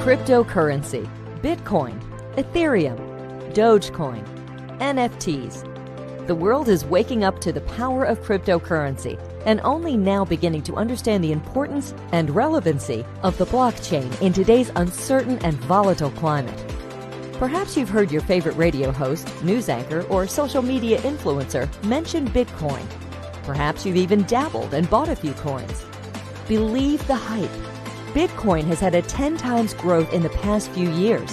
Cryptocurrency, Bitcoin, Ethereum, Dogecoin, NFTs. The world is waking up to the power of cryptocurrency and only now beginning to understand the importance and relevancy of the blockchain in today's uncertain and volatile climate. Perhaps you've heard your favorite radio host, news anchor, or social media influencer mention Bitcoin. Perhaps you've even dabbled and bought a few coins. Believe the hype. Bitcoin has had a 10 times growth in the past few years.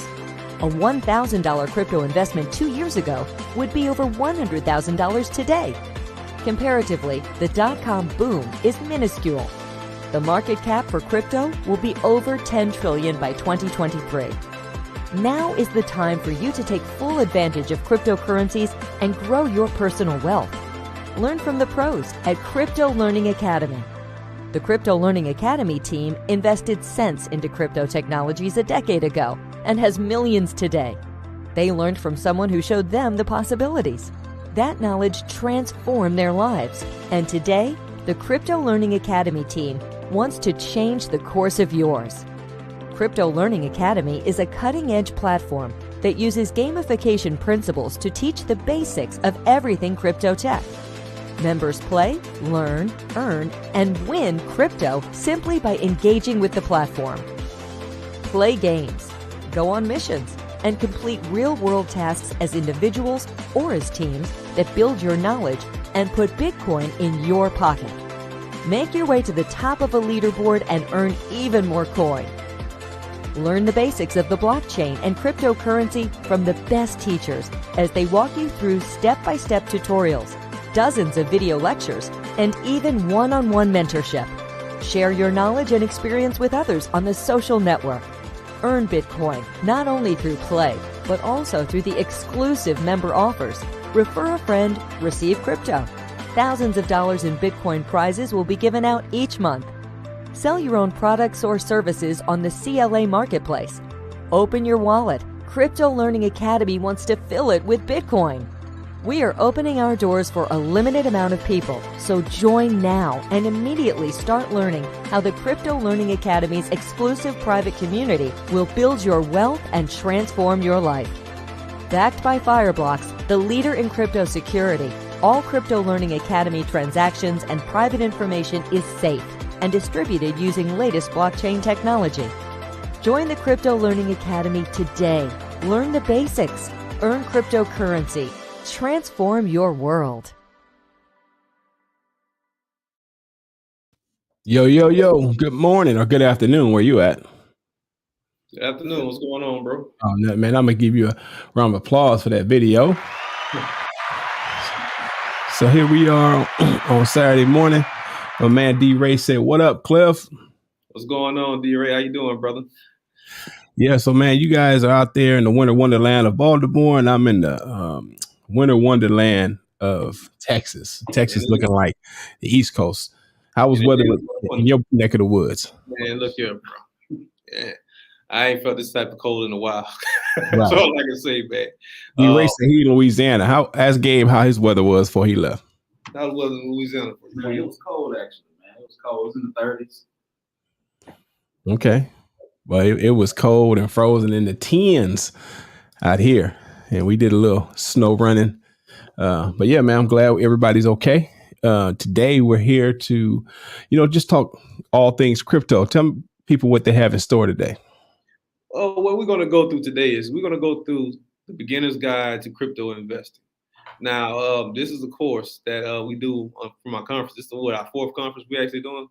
A $1,000 crypto investment 2 years ago would be over $100,000 today. Comparatively, the dot-com boom is minuscule. The market cap for crypto will be over $10 trillion by 2023. Now is the time for you to take full advantage of cryptocurrencies and grow your personal wealth. Learn from the pros at Crypto Learning Academy. The Crypto Learning Academy team invested cents into crypto technologies a decade ago and has millions today. They learned from someone who showed them the possibilities. That knowledge transformed their lives. And today, the Crypto Learning Academy team wants to change the course of yours. Crypto Learning Academy is a cutting-edge platform that uses gamification principles to teach the basics of everything crypto tech. Members play, learn, earn, and win crypto simply by engaging with the platform. Play games, go on missions, and complete real-world tasks as individuals or as teams that build your knowledge and put Bitcoin in your pocket. Make your way to the top of a leaderboard and earn even more coin. Learn the basics of the blockchain and cryptocurrency from the best teachers as they walk you through step-by-step tutorials, dozens of video lectures, and even one-on-one mentorship. Share your knowledge and experience with others on the social network. Earn Bitcoin not only through play, but also through the exclusive member offers. Refer a friend, receive crypto. Thousands of dollars in Bitcoin prizes will be given out each month. Sell your own products or services on the CLA marketplace. Open your wallet. Crypto Learning Academy wants to fill it with Bitcoin. We are opening our doors for a limited amount of people, so join now and immediately start learning how the Crypto Learning Academy's exclusive private community will build your wealth and transform your life. Backed by Fireblocks, the leader in crypto security, all Crypto Learning Academy transactions and private information is safe and distributed using latest blockchain technology. Join the Crypto Learning Academy today. Learn the basics. Earn cryptocurrency. Transform your world. Yo, yo, yo. Good morning or good afternoon. Where you at? Good afternoon. What's going on, bro? Oh, no, man, I'm going to give you a round of applause for that video. So here we are on Saturday morning. My man D-Ray said, what up, Cliff? What's going on, D-Ray? How you doing, brother? Yeah, so, man, you guys are out there in the winter wonderland of Baltimore, and I'm in the winter wonderland of Texas. Texas looking like the East Coast. How was weather in your neck of the woods? Man, look here, bro. Yeah. I ain't felt this type of cold in a while. Right. That's all I can say, man. D-Ray said he in Louisiana. Ask Gabe how his weather was before he left. How was it in Louisiana? Man, it was cold, actually, man. It was cold. It was in the 30s. Okay. Well, it was cold and frozen in the 10s out here. And we did a little snow running. But yeah, man, I'm glad everybody's okay. Today we're here to, just talk all things crypto. Tell people what they have in store today. What we're going to go through today is we're going to go through the beginner's guide to crypto investing. Now, this is a course that we do from our conference. This is our fourth conference we're actually doing.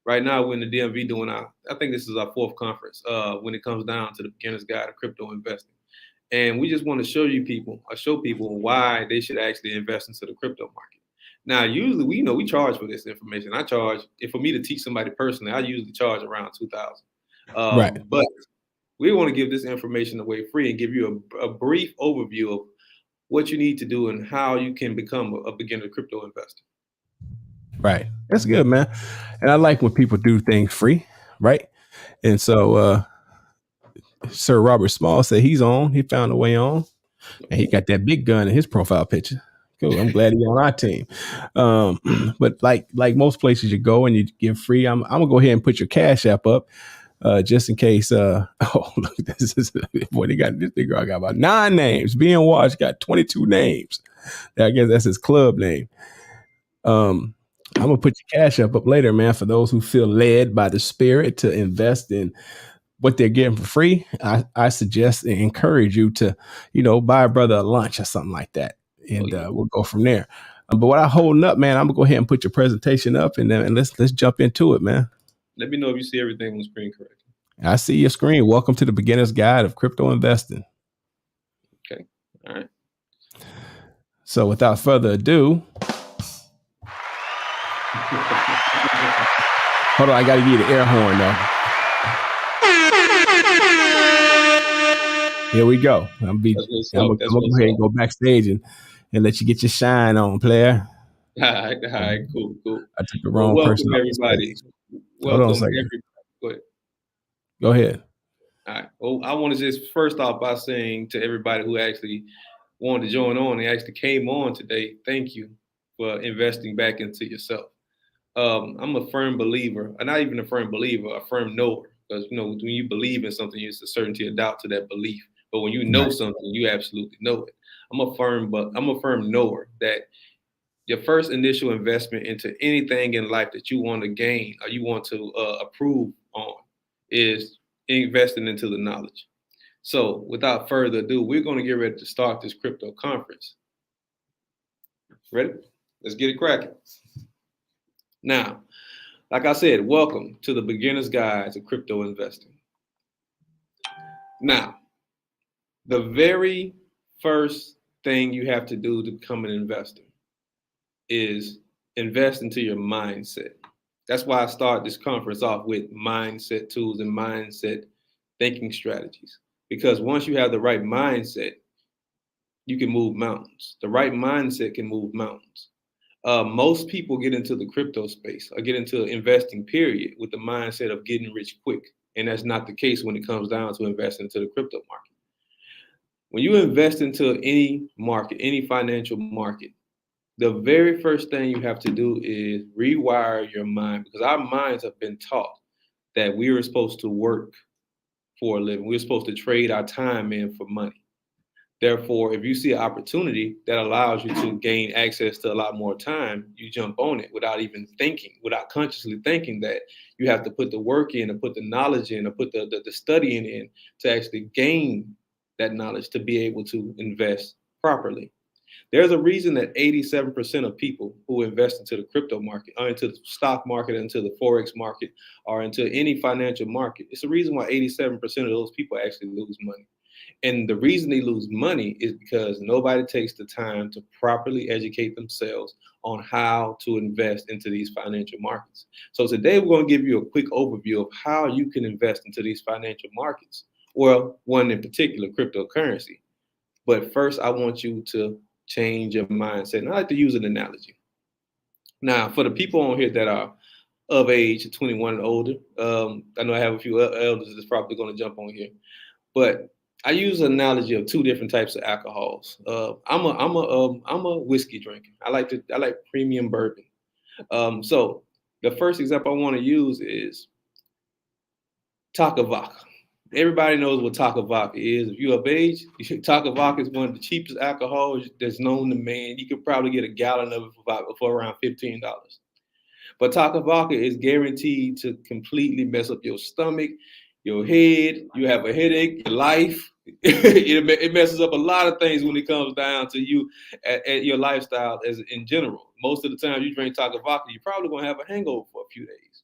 Right now, we're in the DMV doing I think this is our fourth conference when it comes down to the beginner's guide to crypto investing. And we just want to show people why they should actually invest into the crypto market. Now, usually we charge for this information. I charge, for me to teach somebody personally, I usually charge around $2,000. Right. But we want to give this information away free and give you a brief overview of what you need to do and how you can become a beginner crypto investor. Right. That's good, man. And I like when people do things free. Right. And so Sir Robert Small said he's on. He found a way on. And he got that big gun in his profile picture. Cool. I'm glad he's on our team. But like most places you go and you give free, I'm gonna go ahead and put your Cash App up. just in case. Oh, look, this is boy. They got this girl got about 9 names. Being watched got 22 names. I guess that's his club name. I'm gonna put your cash up later, man. For those who feel led by the spirit to invest in what they're getting for free, I suggest and encourage you to, buy a brother a lunch or something like that, and we'll go from there. But what I holding up, man, I'm gonna go ahead and put your presentation up, and let's jump into it, man. Let me know if you see everything on the screen correctly. I see your screen. Welcome to the Beginner's Guide of Crypto Investing. Okay. All right. So without further ado, hold on, I gotta give you the air horn though. Here we go. I'm gonna go ahead and go backstage and let you get your shine on, player. All right, cool. I took the wrong person. Welcome everybody. Welcome everybody. Go ahead. Go ahead. All right. Well, I want to just first off by saying to everybody who actually wanted to join on and actually came on today, thank you for investing back into yourself. I'm a firm believer, not even a firm believer, a firm knower. Because when you believe in something, it's a certainty of doubt to that belief. But when you know something, you absolutely know it. I'm a firm knower that your first initial investment into anything in life that you want to gain or you want to approve on is investing into the knowledge. So without further ado, we're going to get ready to start this crypto conference. Ready? Let's get it cracking. Now, like I said, welcome to the Beginner's Guide to Crypto Investing. Now, the very first thing you have to do to become an investor is invest into your mindset. That's why I start this conference off with mindset tools and mindset thinking strategies. Because once you have the right mindset, you can move mountains. The right mindset can move mountains. Most people get into the crypto space or get into investing period with the mindset of getting rich quick. And that's not the case when it comes down to investing into the crypto market. When you invest into any market, any financial market, the very first thing you have to do is rewire your mind, because our minds have been taught that we are supposed to work for a living. We're supposed to trade our time in for money. Therefore, if you see an opportunity that allows you to gain access to a lot more time, you jump on it without even thinking, without consciously thinking that you have to put the work in or put the knowledge in or put the studying in to actually gain that knowledge to be able to invest properly. There's a reason that 87% of people who invest into the crypto market, or into the stock market, into the Forex market, or into any financial market, it's a reason why 87% of those people actually lose money. And the reason they lose money is because nobody takes the time to properly educate themselves on how to invest into these financial markets. So today we're going to give you a quick overview of how you can invest into these financial markets. Well, one in particular, cryptocurrency. But first, I want you to change your mindset. And I like to use an analogy. Now, for the people on here that are of age 21 and older, I know I have a few elders that's probably going to jump on here, but I use an analogy of two different types of alcohols. I'm a whiskey drinker. I like premium bourbon. So the first example I want to use is Taka Vodka. Everybody knows what Taka Vodka is. If you're of age, Taka Vodka is one of the cheapest alcohols that's known to man. You could probably get a gallon of it for around $15. But Taka Vodka is guaranteed to completely mess up your stomach, your head. You have a headache, your life. It messes up a lot of things when it comes down to you at your lifestyle as in general. Most of the time you drink Taka Vodka, you're probably going to have a hangover for a few days.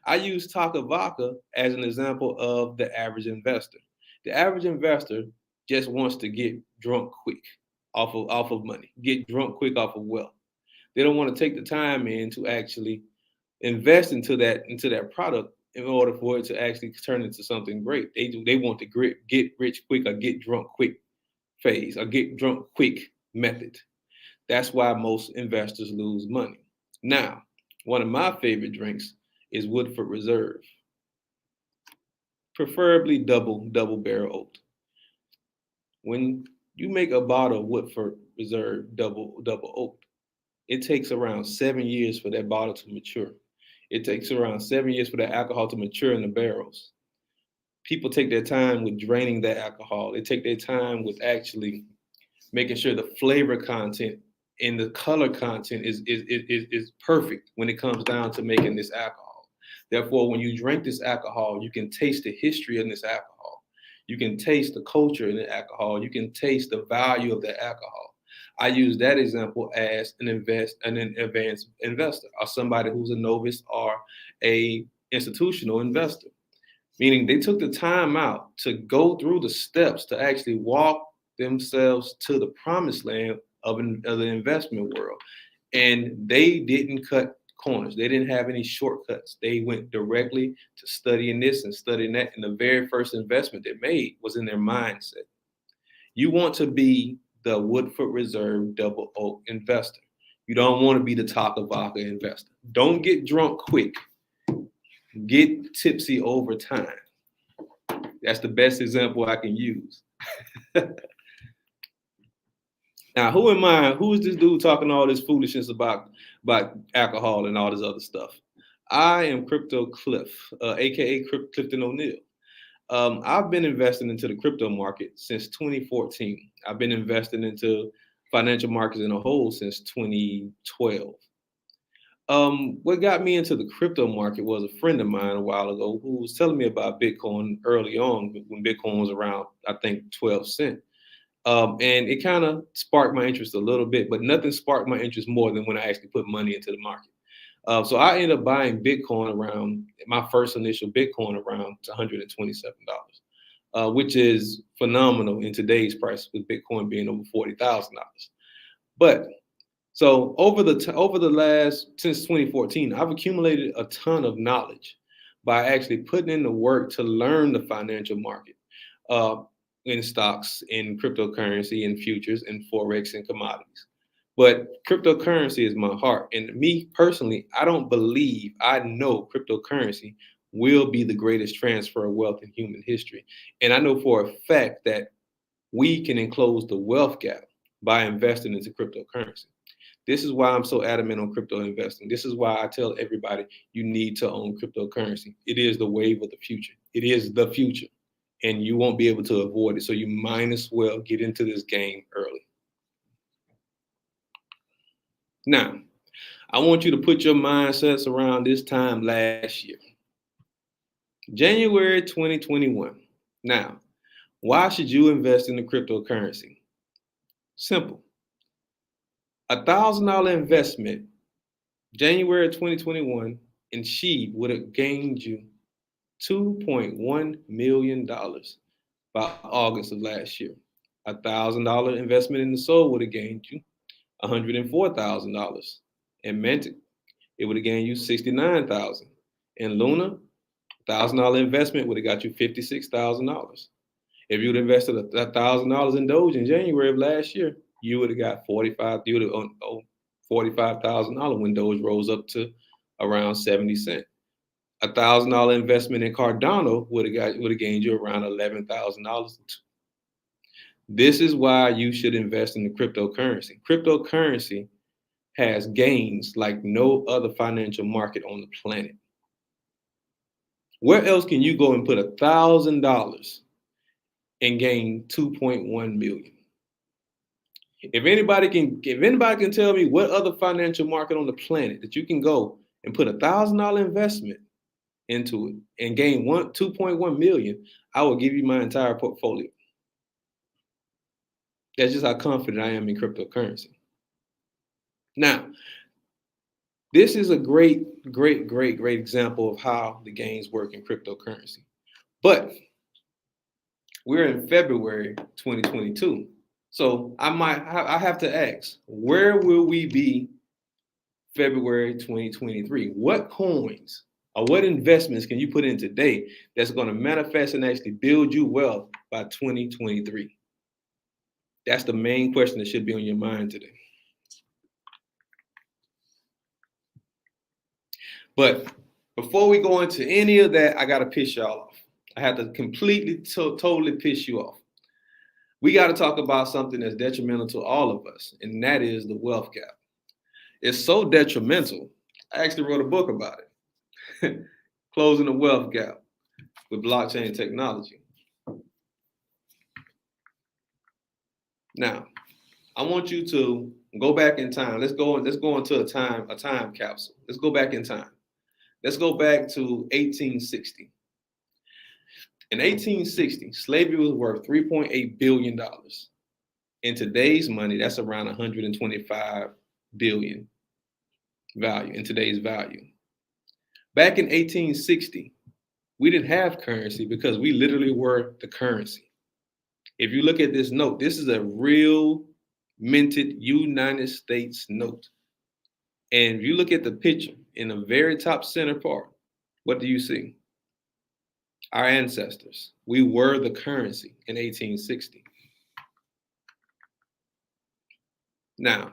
I use Taka Vodka as an example of the average investor. The average investor just wants to get drunk quick off of money, get drunk quick off of wealth. They don't want to take the time in to actually invest into that product in order for it to actually turn into something great. They want the get rich quick or get drunk quick phase or get drunk quick method. That's why most investors lose money. Now, one of my favorite drinks is Woodford Reserve, preferably double barrel oaked. When you make a bottle of Woodford Reserve double oaked, it takes around 7 years for that bottle to mature. It takes around 7 years for that alcohol to mature in the barrels. people take their time with draining that alcohol. They take their time with actually making sure the flavor content and the color content is perfect when it comes down to making this alcohol. Therefore, when you drink this alcohol, you can taste the history in this alcohol. You can taste the culture in the alcohol. You can taste the value of the alcohol. I use that example as an advanced investor, or somebody who's a novice or a institutional investor, meaning they took the time out to go through the steps to actually walk themselves to the promised land of the investment world. And they didn't cut corners. They didn't have any shortcuts. They went directly to studying this and studying that. And the very first investment they made was in their mindset. You want to be the Woodford Reserve Double Oak investor. You don't want to be the Vodka investor. Don't get drunk quick. Get tipsy over time. That's the best example I can use. Now, who am I? Who is this dude talking all this foolishness about alcohol and all this other stuff? I am Crypto Cliff, aka Clifton O'Neill. I've been investing into the crypto market since 2014. I've been investing into financial markets in a whole since 2012. What got me into the crypto market was a friend of mine a while ago who was telling me about Bitcoin early on when Bitcoin was around, I think, 12 cents. And it kind of sparked my interest a little bit, but nothing sparked my interest more than when I actually put money into the market. So I ended up buying Bitcoin around my first initial Bitcoin around $127, which is phenomenal in today's price, with Bitcoin being over $40,000. But so over the last, since 2014, I've accumulated a ton of knowledge by actually putting in the work to learn the financial market, in stocks, in cryptocurrency, in futures, in Forex, and commodities. But cryptocurrency is my heart. And me personally, I don't believe, I know cryptocurrency will be the greatest transfer of wealth in human history. And I know for a fact that we can enclose the wealth gap by investing into cryptocurrency. This is why I'm so adamant on crypto investing. This is why I tell everybody you need to own cryptocurrency. It is the wave of the future. It is the future, and you won't be able to avoid it. So you might as well get into this game early. Now, I want you to put your mindsets around this time last year, January 2021. Now, why should you invest in the cryptocurrency? Simple. $1,000 investment, January 2021, in SHIB would have gained you $2.1 million by August of last year. $1,000 investment in the SOL would have gained you $104,000. In Mantic, it would have gained you $69,000. In Luna, $1,000 investment would have got you $56,000. If you would have invested $1,000 in Doge in January of last year, you would have got $45,000 when Doge rose up to around 70 cents. $1,000 investment in Cardano would have gained you around $11,000. This is why you should invest in the cryptocurrency. Cryptocurrency has gains like no other financial market on the planet. Where else can you go and put $1,000 and gain 2.1 million? If anybody can tell me what other financial market on the planet that you can go and put $1,000 investment into it and gain 2.1 million, I will give you my entire portfolio. That's just how confident I am in cryptocurrency. Now, this is a great example of how the gains work in cryptocurrency. But we're in February 2022. So I have to ask, where will we be February 2023? What coins or what investments can you put in today that's going to manifest and actually build you wealth by 2023? That's the main question that should be on your mind today. But before we go into any of that, I got to piss y'all off. I have to completely, totally piss you off. We got to talk about something that's detrimental to all of us, and that is the wealth gap. It's so detrimental, I actually wrote a book about it, Closing the Wealth Gap. with blockchain technology. Now, I want you to go back in time. Let's go into a time capsule. Let's go back in time. Let's go back to 1860. In 1860, slavery was worth $3.8 billion. In today's money, that's around 125 billion value in today's value. Back in 1860, we didn't have currency because we literally were the currency. If you look at this note, this is a real minted United States note. And if you look at the picture in the very top center part, what do you see? Our ancestors. We were the currency in 1860. Now,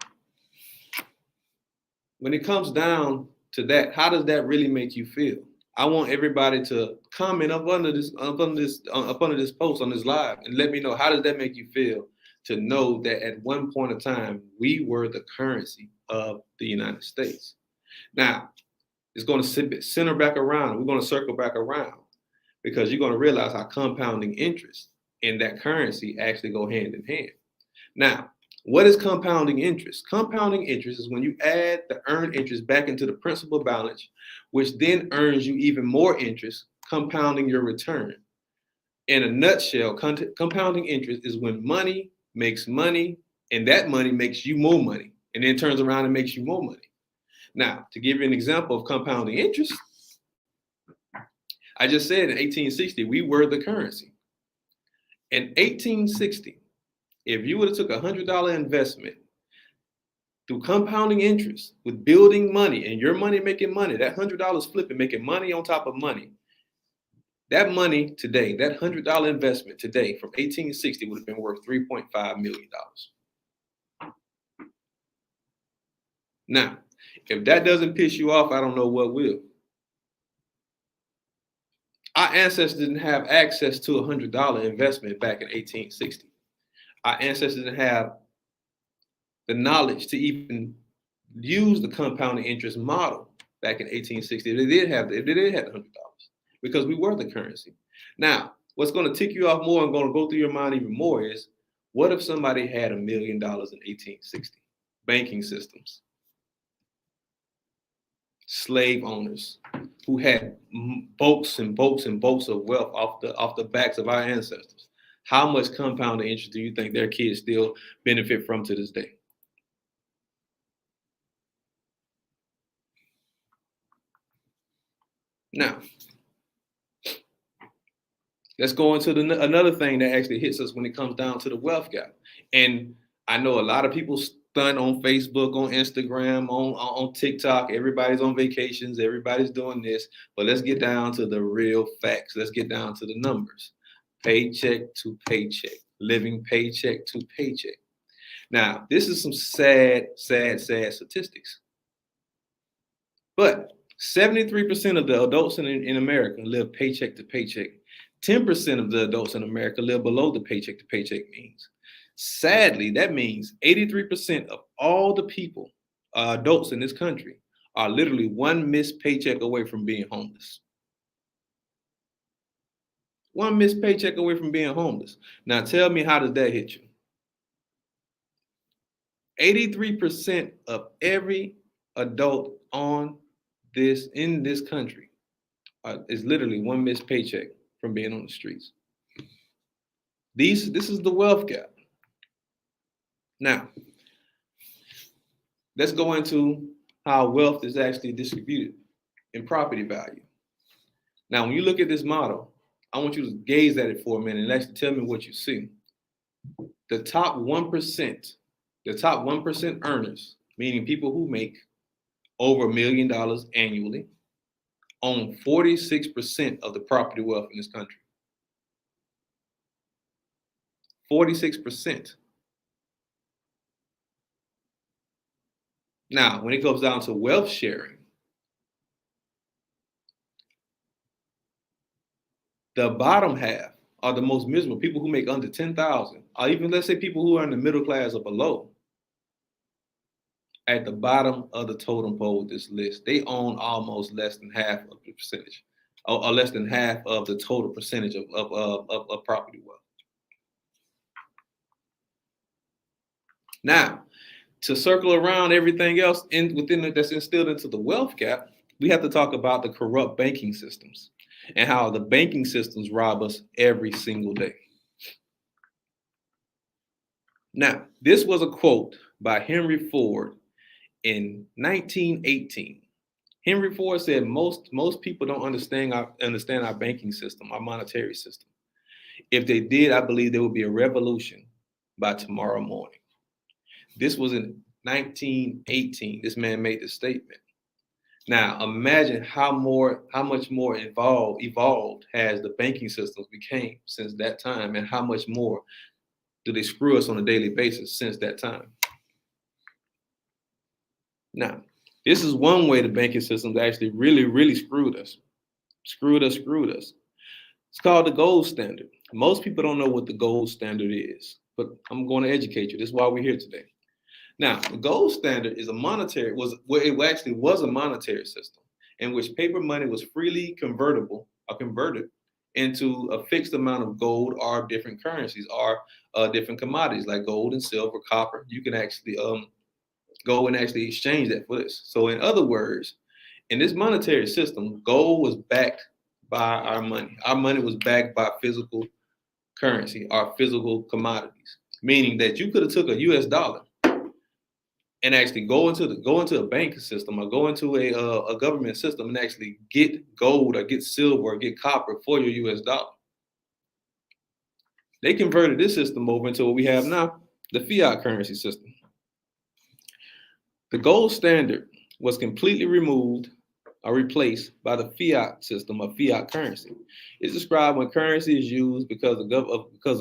when it comes down to that, how does that really make you feel? I want everybody to comment up under this post on this live and let me know, how does that make you feel to know that at one point in time we were the currency of the United States? Now, it's going to center back around. We're going to circle back around because you're going to realize how compounding interest and that currency actually go hand in hand. Now, what is compounding interest? Compounding interest is when you add the earned interest back into the principal balance, which then earns you even more interest, compounding your return. In a nutshell, compounding interest is when money makes money, and that money makes you more money, and then turns around and makes you more money. Now, to give you an example of compounding interest, I just said in 1860, we were the currency. In 1860, if you would have took $100 investment through compounding interest with building money and your money making money, that $100 flipping, making money on top of money, that money today, that $100 investment today from 1860 would have been worth $3.5 million. Now, if that doesn't piss you off, I don't know what will. Our ancestors didn't have access to a $100 investment back in 1860. Our ancestors didn't have the knowledge to even use the compounding interest model back in 1860. They did have the $100 because we were the currency. Now, what's going to tick you off more and going to go through your mind even more is, what if somebody had $1 million in 1860? Banking systems, slave owners who had boats and boats and boats of wealth off the backs of our ancestors. How much compounding interest do you think their kids still benefit from to this day? Now, let's go into another thing that actually hits us when it comes down to the wealth gap. And I know a lot of people stunt on Facebook, on Instagram, on TikTok. Everybody's on vacations. Everybody's doing this. But let's get down to the real facts. Let's get down to the numbers. Paycheck to paycheck, living paycheck to paycheck. Now, this is some sad statistics. But 73% of the adults in America live paycheck to paycheck. 10% of the adults in America live below the paycheck to paycheck means. Sadly, that means 83% of all the people, adults in this country, are literally one missed paycheck away from being homeless. One missed paycheck away from being homeless. Now tell me, how does that hit you? 83% of every adult in this country is literally one missed paycheck from being on the streets. This is the wealth gap. Now, let's go into how wealth is actually distributed in property value. Now, when you look at this model, I want you to gaze at it for a minute and actually tell me what you see. The top 1% earners, meaning people who make over $1 million annually, own 46% of the property wealth in this country. 46%. Now, when it comes down to wealth sharing, the bottom half are the most miserable, people who make under 10,000, or even let's say people who are in the middle class or below. At the bottom of the totem pole with this list, they own almost less than half of the percentage. or less than half of the total percentage of property wealth. Now, to circle around everything else that's instilled into the wealth gap, we have to talk about the corrupt banking systems and how the banking systems rob us every single day. Now, this was a quote by Henry Ford in 1918. Henry Ford said, most people don't understand our banking system, our monetary system. If they did, I believe there would be a revolution by tomorrow morning. This was in 1918. This man made this statement. Now, imagine how much more evolved has the banking systems became since that time, and how much more do they screw us on a daily basis since that time. Now, this is one way the banking systems actually really screwed us. Screwed us. It's called the gold standard. Most people don't know what the gold standard is, but I'm going to educate you. This is why we're here today. Now, the gold standard is it actually was a monetary system in which paper money was freely converted into a fixed amount of gold or different currencies or different commodities like gold and silver, copper. You can actually go and actually exchange that for this. So in other words, in this monetary system, gold was backed by our money. Our money was backed by physical currency, our physical commodities, meaning that you could have took a US dollar and actually go into a banking system or go into a government system and actually get gold or get silver or get copper for your US dollar. They converted this system over into what we have now, the fiat currency system. The gold standard was completely removed or replaced by the fiat system of fiat currency. It's described when currency is used because of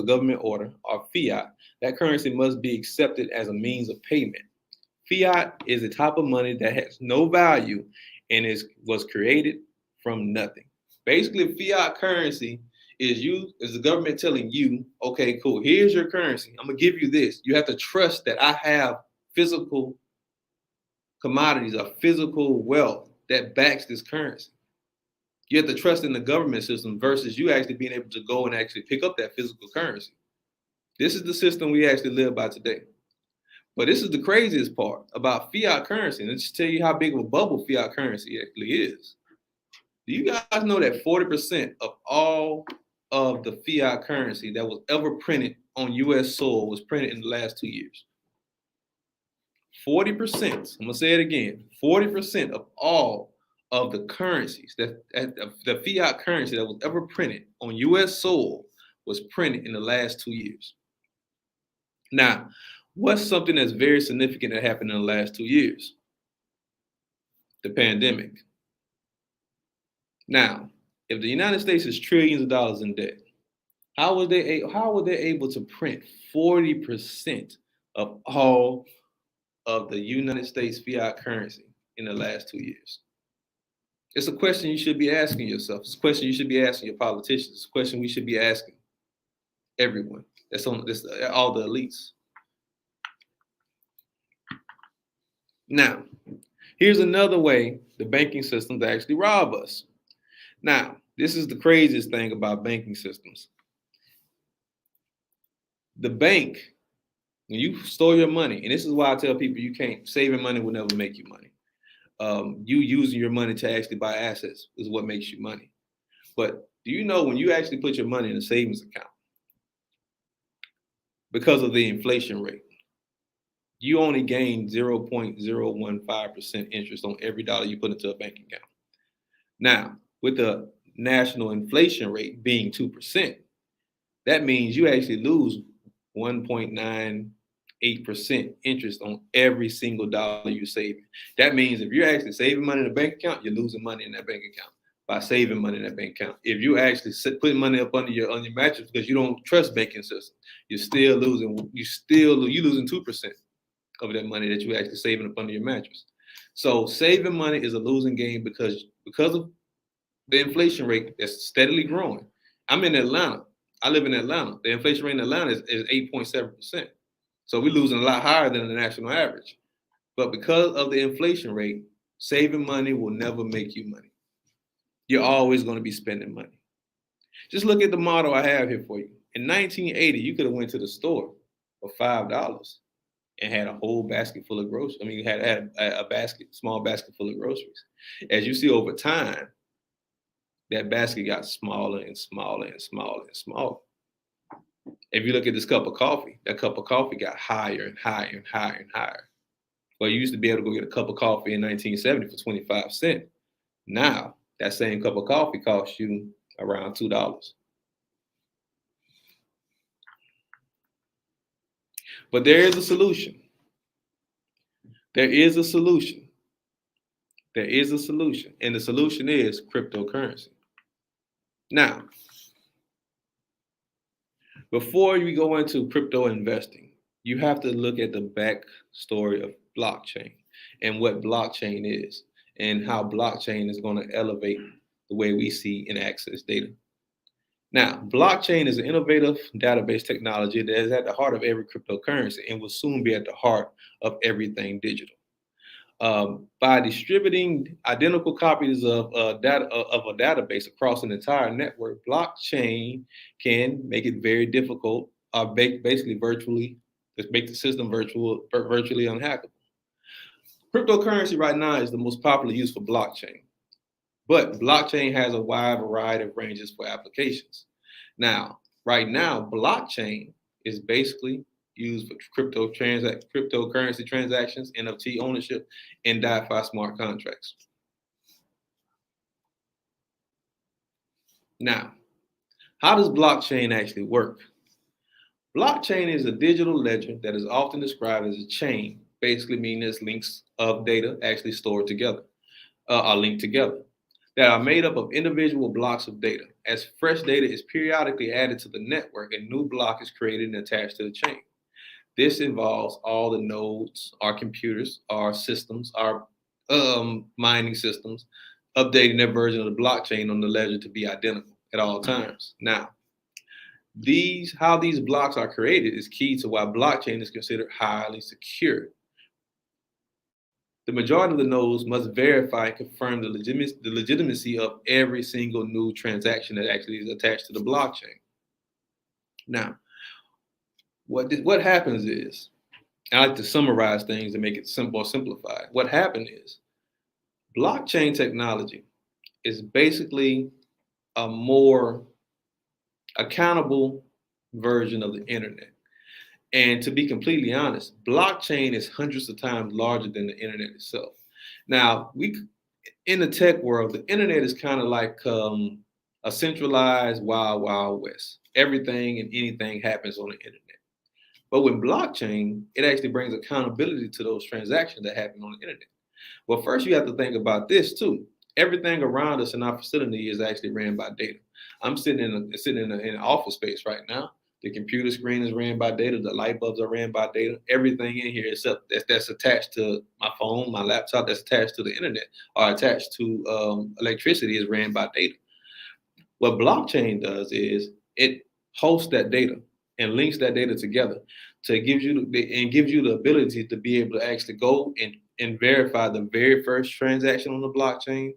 government order or fiat. That currency must be accepted as a means of payment. Fiat is a type of money that has no value and was created from nothing. Basically, fiat currency is the government telling you, okay, cool, here's your currency. I'm gonna give you this. You have to trust that I have physical commodities or physical wealth that backs this currency. You have to trust in the government system versus you actually being able to go and actually pick up that physical currency. This is the system we actually live by today. But this is the craziest part about fiat currency. Let's just tell you how big of a bubble fiat currency actually is. Do you guys know that 40% of all of the fiat currency that was ever printed on US soil was printed in the last 2 years? 40%, I'm gonna say it again, 40% of all of the currencies the fiat currency that was ever printed on US soil was printed in the last 2 years. Now, what's something that's very significant that happened in the last 2 years? The pandemic. Now, if the United States is trillions of dollars in debt, how were they able to print 40% of all of the United States fiat currency in the last 2 years? It's a question you should be asking yourself. It's a question you should be asking your politicians. It's a question we should be asking everyone. That's on this, all the elites. Now, here's another way the banking systems actually rob us. Now, this is the craziest thing about banking systems. The bank, when you store your money, and this is why I tell people saving money will never make you money. You using your money to actually buy assets is what makes you money. But do you know when you actually put your money in a savings account, because of the inflation rate, you only gain 0.015% interest on every dollar you put into a bank account. Now, with the national inflation rate being 2%, that means you actually lose 1.98% interest on every single dollar you're saving. That means if you're actually saving money in a bank account, you're losing money in that bank account by saving money in that bank account. If you actually putting money up on your mattress because you don't trust banking system, you're losing 2% of that money that you're actually saving up under your mattress. So saving money is a losing game because of the inflation rate that's steadily growing. I'm in Atlanta. I live in Atlanta. The inflation rate in Atlanta is 8.7%. So we're losing a lot higher than the national average. But because of the inflation rate, saving money will never make you money. you're always going to be spending money. Just look at the model I have here for you. In 1980, you could have went to the store for $5 and had a whole basket full of groceries. I mean, you had a small basket full of groceries. As you see over time, that basket got smaller and smaller and smaller and smaller. If you look at this cup of coffee, that cup of coffee got higher and higher and higher and higher. Well, you used to be able to go get a cup of coffee in 1970 for 25 cents. Now, that same cup of coffee costs you around $2. But there is a solution. There is a solution. There is a solution. And the solution is cryptocurrency. Now, before you go into crypto investing, you have to look at the backstory of blockchain and what blockchain is and how blockchain is going to elevate the way we see and access data. Now, blockchain is an innovative database technology that is at the heart of every cryptocurrency and will soon be at the heart of everything digital. By distributing identical copies of a database across an entire network, blockchain can make it very difficult, basically virtually, just make the system virtually unhackable. Cryptocurrency right now is the most popular use for blockchain. But blockchain has a wide variety of ranges for applications. Now, right now, blockchain is basically used for cryptocurrency transactions, NFT ownership, and DeFi smart contracts. Now, how does blockchain actually work? Blockchain is a digital ledger that is often described as a chain, basically meaning it's links of data actually stored together, are linked together, that are made up of individual blocks of data. As fresh data is periodically added to the network, a new block is created and attached to the chain. This involves all the nodes, our computers, our systems, our mining systems, updating their version of the blockchain on the ledger to be identical at all times. Now, how these blocks are created is key to why blockchain is considered highly secure. The majority of the nodes must verify and confirm the legitimacy of every single new transaction that actually is attached to the blockchain. Now, what happens is, I like to summarize things and make it simple or simplified. What happened is, blockchain technology is basically a more accountable version of the internet. And to be completely honest, blockchain is hundreds of times larger than the internet itself. Now, in the tech world, the internet is kind of like a centralized wild, wild west. Everything and anything happens on the internet. But with blockchain, it actually brings accountability to those transactions that happen on the internet. Well, first you have to think about this too. Everything around us in our facility is actually ran by data. I'm sitting in an office space right now. The computer screen is ran by data. The light bulbs are ran by data. Everything in here except that's attached to my phone, my laptop, that's attached to the internet or attached to electricity is ran by data. What blockchain does is it hosts that data and links that data together to gives you the ability to be able to actually go and verify the very first transaction on the blockchain,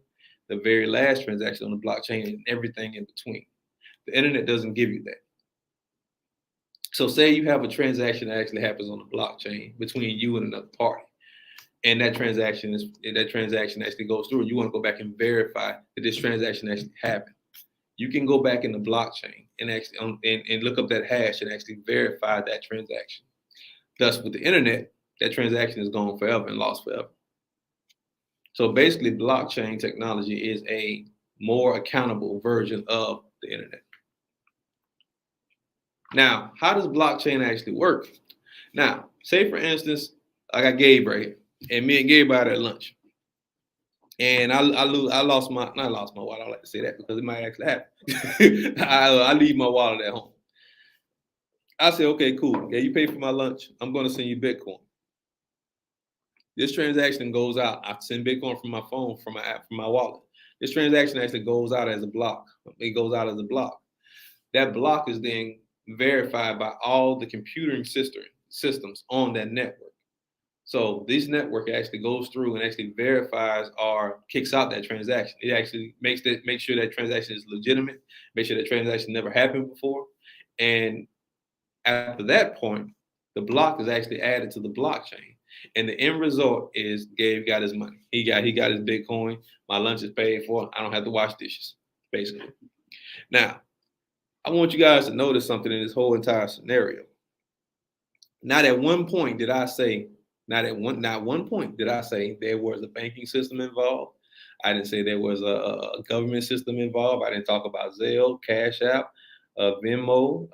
the very last transaction on the blockchain, and everything in between. The internet doesn't give you that. So say you have a transaction that actually happens on the blockchain between you and another party, and that transaction actually goes through. You want to go back and verify that this transaction actually happened. You can go back in the blockchain and actually and look up that hash and actually verify that transaction. Thus, with the internet, that transaction is gone forever and lost forever. So basically, blockchain technology is a more accountable version of the internet. Now, how does blockchain actually work? Now, say for instance, I got Gabe right here, and me and Gabe out at lunch, and I lost my wallet. I don't like to say that because it might actually happen. I leave my wallet at home. I say, okay, cool. Yeah, you pay for my lunch. I'm going to send you Bitcoin. This transaction goes out. I send Bitcoin from my phone, from my app, from my wallet. This transaction actually goes out as a block. It goes out as a block. That block is then verified by all the computing systems on that network. So this network actually goes through and actually verifies or kicks out that transaction. It actually makes sure that transaction is legitimate, make sure that transaction never happened before. And after that point, the block is actually added to the blockchain. And the end result is Gabe got his money. He got his Bitcoin. My lunch is paid for. I don't have to wash dishes, basically. Now, I want you guys to notice something in this whole entire scenario. Not at one point did I say there was a banking system involved. I didn't say there was a government system involved. I didn't talk about Zelle, Cash App, Venmo,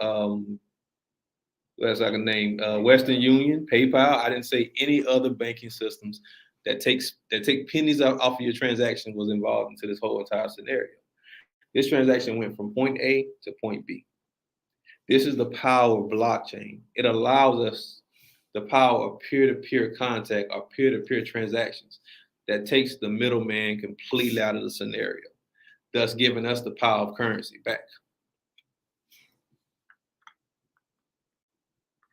what else I can name? Western Union, PayPal. I didn't say any other banking systems that take pennies off of your transaction was involved into this whole entire scenario. This transaction went from point A to point B. This is the power of blockchain. It allows us the power of peer-to-peer contact or peer-to-peer transactions that takes the middleman completely out of the scenario, thus giving us the power of currency back.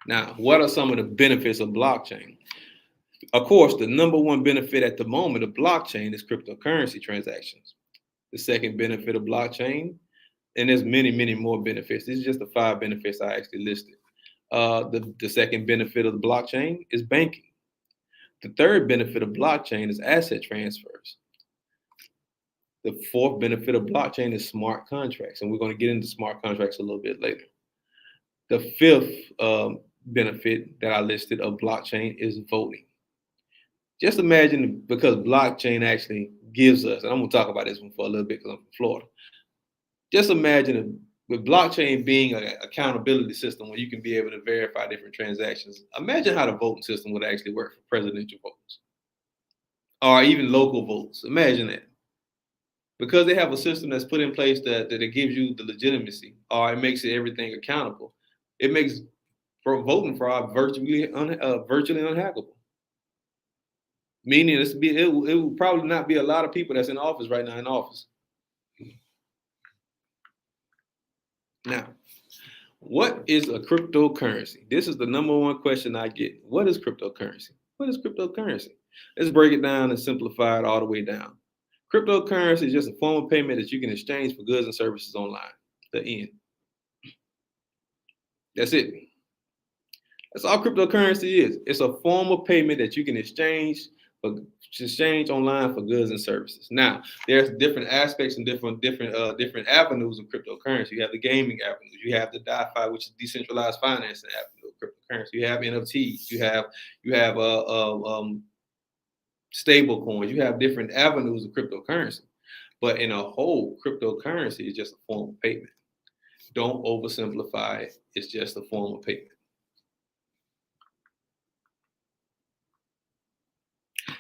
Now, what are some of the benefits of blockchain? Of course, the number one benefit at the moment of blockchain is cryptocurrency transactions. The second benefit of blockchain, and there's many, many more benefits. These are just the 5 benefits I actually listed. The second benefit of the blockchain is banking. The third benefit of blockchain is asset transfers. The fourth benefit of blockchain is smart contracts, and we're going to get into smart contracts a little bit later. The fifth benefit that I listed of blockchain is voting. Just imagine, because blockchain actually gives us, and I'm going to talk about this one for a little bit because I'm from Florida. Just imagine with blockchain being an accountability system where you can be able to verify different transactions. Imagine how the voting system would actually work for presidential votes or even local votes. Imagine that. Because they have a system that's put in place that it gives you the legitimacy, or it makes everything accountable. It makes voting fraud virtually unhackable. Meaning it will probably not be a lot of people that's in office right now in office. Now, what is a cryptocurrency? This is the number one question I get. What is cryptocurrency? What is cryptocurrency? Let's break it down and simplify it all the way down. Cryptocurrency is just a form of payment that you can exchange for goods and services online. The end. That's it. That's all cryptocurrency is. It's a form of payment that you can exchange online for goods and services. Now, there's different aspects and different avenues of cryptocurrency. You have the gaming avenues. You have the DeFi, which is decentralized financing avenue of cryptocurrency. You have NFTs. You have stable coins. You have different avenues of cryptocurrency. But in a whole, cryptocurrency is just a form of payment. Don't oversimplify it. It's just a form of payment.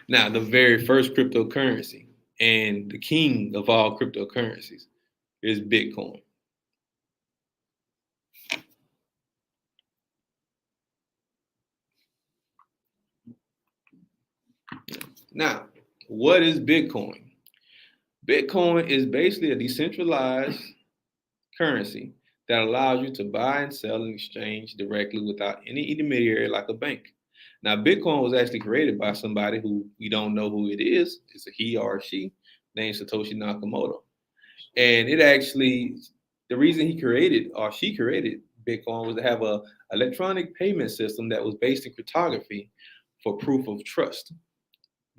Now, the very first cryptocurrency and the king of all cryptocurrencies is Bitcoin. Now, what is Bitcoin? Bitcoin is basically a decentralized currency that allows you to buy and sell and exchange directly without any intermediary like a bank. Now, Bitcoin was actually created by somebody who we don't know who it is. It's a he or a she named Satoshi Nakamoto. And it actually, the reason he created or she created Bitcoin was to have an electronic payment system that was based in cryptography for proof of trust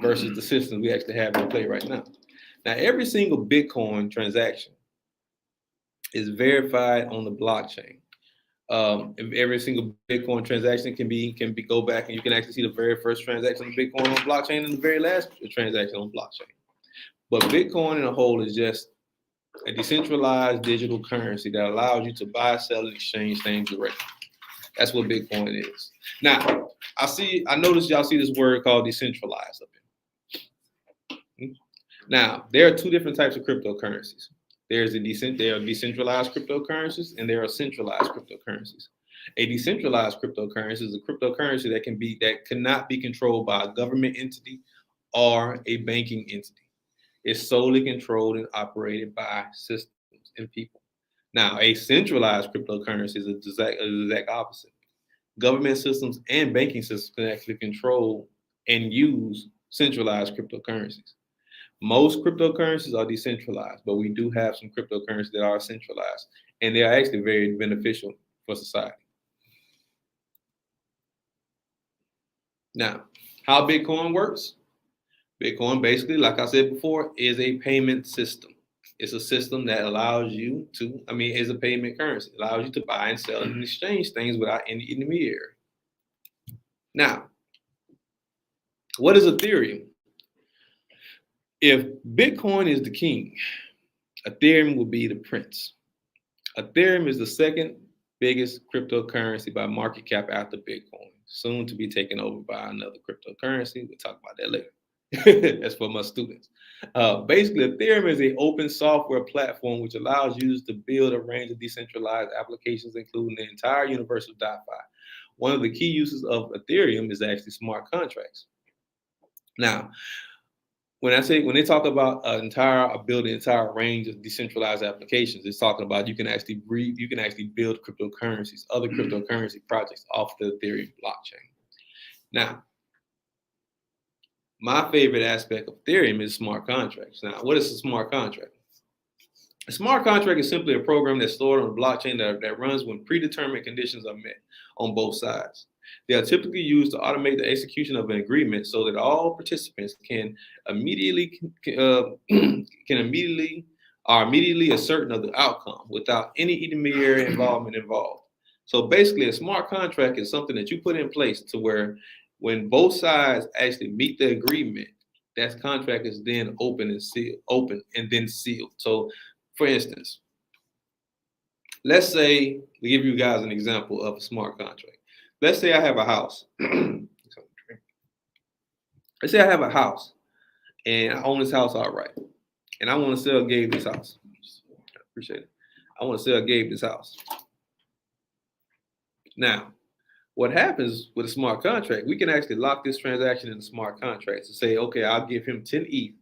versus the system we actually have in play right now. Now, every single Bitcoin transaction is verified on the blockchain. Every single Bitcoin transaction can go back and you can actually see the very first transaction of Bitcoin on blockchain and the very last transaction on blockchain. But Bitcoin in a whole is just a decentralized digital currency that allows you to buy, sell, and exchange things directly. That's what Bitcoin is. Now, I noticed y'all see this word called decentralized up here. Now, there are 2 different types of cryptocurrencies. There are decentralized cryptocurrencies and there are centralized cryptocurrencies. A decentralized cryptocurrency is a cryptocurrency that cannot be controlled by a government entity or a banking entity. It's solely controlled and operated by systems and people. Now, a centralized cryptocurrency is the exact opposite. Government systems and banking systems can actually control and use centralized cryptocurrencies. Most cryptocurrencies are decentralized, but we do have some cryptocurrencies that are centralized, and they are actually very beneficial for society. Now, how Bitcoin works? Bitcoin basically, like I said before, is a payment system. It's a system that allows you to, is a payment currency. It allows you to buy and sell and exchange things without any intermediary. Now, what is Ethereum? If Bitcoin is the king, Ethereum will be the prince. Ethereum is the second biggest cryptocurrency by market cap after Bitcoin, soon to be taken over by another cryptocurrency. We'll talk about that later. That's for my students. Basically, Ethereum is an open software platform which allows users to build a range of decentralized applications, including the entire universe of DeFi. One of the key uses of Ethereum is actually smart contracts. Now, when they talk about building an entire range of decentralized applications, it's talking about you can actually build cryptocurrencies, other cryptocurrency projects off the Ethereum blockchain. Now, my favorite aspect of Ethereum is smart contracts. Now, what is a smart contract? A smart contract is simply a program that's stored on the blockchain that runs when predetermined conditions are met on both sides. They are typically used to automate the execution of an agreement so that all participants are immediately certain of the outcome without any intermediary involvement involved. So basically, a smart contract is something that you put in place to where when both sides actually meet the agreement, that contract is then open and then sealed. So, for instance, let's say we give you guys an example of a smart contract. Let's say I have a house. Let's say I have a house and I own this house outright. And I want to sell Gabe this house. I appreciate it. I want to sell Gabe this house. Now, what happens with a smart contract, we can actually lock this transaction in the smart contract to say, okay, I'll give him 10 ETH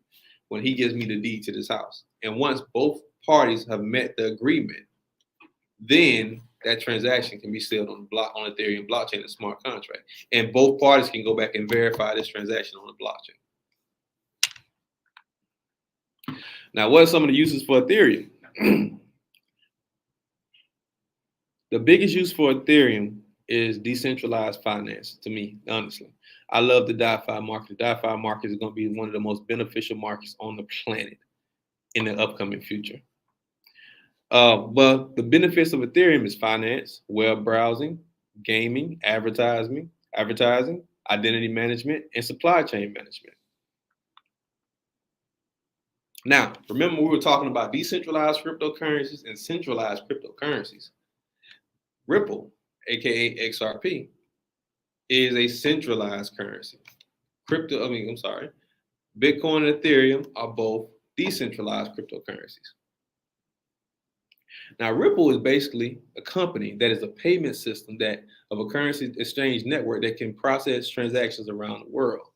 when he gives me the deed to this house. And once both parties have met the agreement, then that transaction can be sealed on Ethereum blockchain, the smart contract. And both parties can go back and verify this transaction on the blockchain. Now, what are some of the uses for Ethereum? The biggest use for Ethereum is decentralized finance, to me, honestly. I love the DeFi market. The DeFi market is going to be one of the most beneficial markets on the planet in the upcoming future. But the benefits of Ethereum is finance, web browsing, gaming, advertising, identity management, and supply chain management. Now, remember we were talking about decentralized cryptocurrencies and centralized cryptocurrencies. Ripple, aka XRP, is a centralized currency. Bitcoin and Ethereum are both decentralized cryptocurrencies. Now, Ripple is basically a company that is a payment system of a currency exchange network that can process transactions around the world.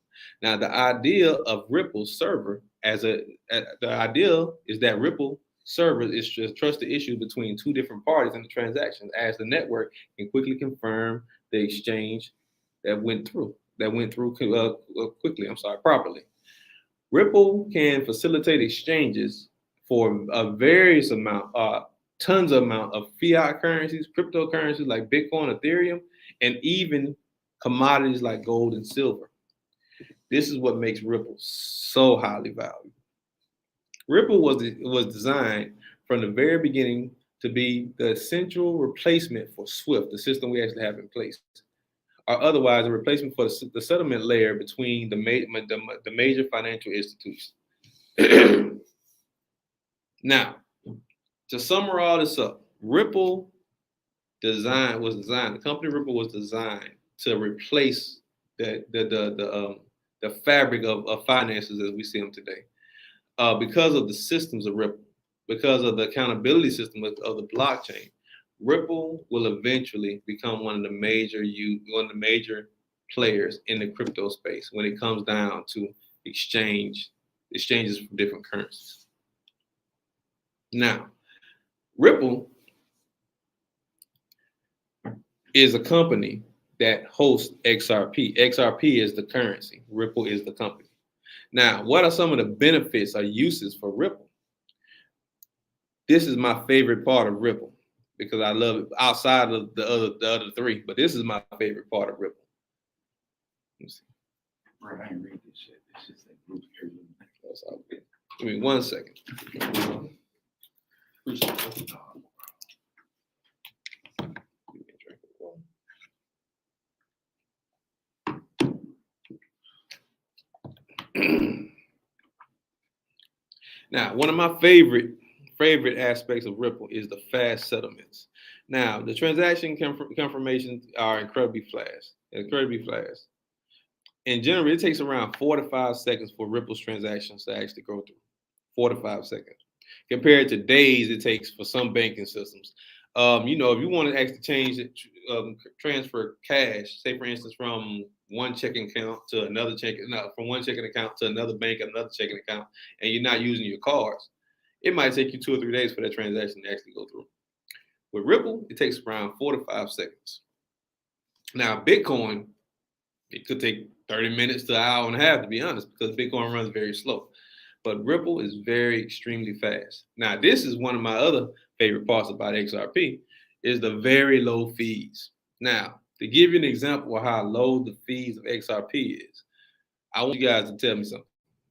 Now, the idea of Ripple's server the idea is that Ripple server is just trusted issue between two different parties in the transaction, as the network can quickly confirm the exchange that went through properly. Ripple can facilitate exchanges for a various tons of fiat currencies, cryptocurrencies like Bitcoin, Ethereum, and even commodities like gold and silver. This is what makes Ripple so highly valued. Ripple was designed from the very beginning to be the essential replacement for SWIFT, the system we actually have in place, or otherwise a replacement for the settlement layer between the major financial institutions. Now, to sum all this up, the company Ripple was designed to replace the fabric of finances as we see them today. Because of the systems of Ripple, because of the accountability system of the blockchain, Ripple will eventually become one of the major players in the crypto space when it comes down to exchanges for different currencies. Now, Ripple is a company that hosts XRP. XRP is the currency. Ripple is the company. Now, what are some of the benefits or uses for Ripple? This is my favorite part of Ripple because I love it outside of the other three, but this is my favorite part of Ripple. Let me see. Bro, I ain't read this shit. This shit's like group here. That's all good. Give me 1 second. Now, one of my favorite aspects of Ripple is the fast settlements. Now, the transaction confirmations are incredibly fast. In general, it takes around 4 to 5 seconds for Ripple's transactions to actually go through. 4 to 5 seconds. Compared to days it takes for some banking systems. If you want to actually change it, transfer cash, say for instance, from one checking account to another from one checking account to another bank, another checking account, and you're not using your cards, it might take you 2 or 3 days for that transaction to actually go through. With Ripple, it takes around 4 to 5 seconds. Now, Bitcoin, it could take 30 minutes to an hour and a half, to be honest, because Bitcoin runs very slow. But Ripple is extremely fast. Now, this is one of my other favorite parts about XRP, is the very low fees. Now, to give you an example of how low the fees of XRP is, I want you guys to tell me something.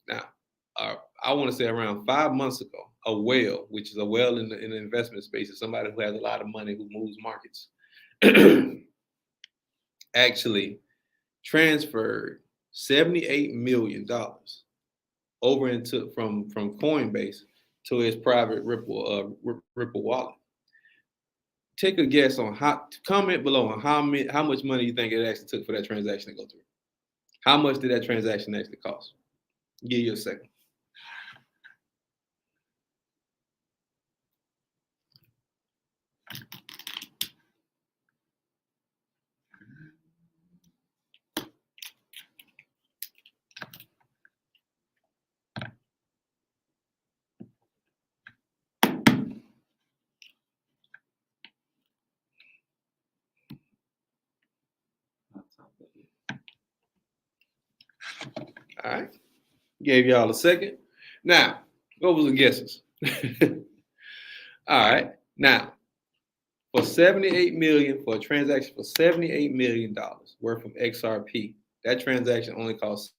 Now, I want to say around 5 months ago, a whale, which is a whale in the investment space, is somebody who has a lot of money, who moves markets, actually transferred $78 million over from Coinbase to his private Ripple wallet. Take a guess on comment below on how much money you think it actually took for that transaction to go through. How much did that transaction actually cost? Give you a second. All right. Gave y'all a second. Now, what was the guesses? All right. Now, for $78 million, for a transaction for $78 million worth of XRP, that transaction only costs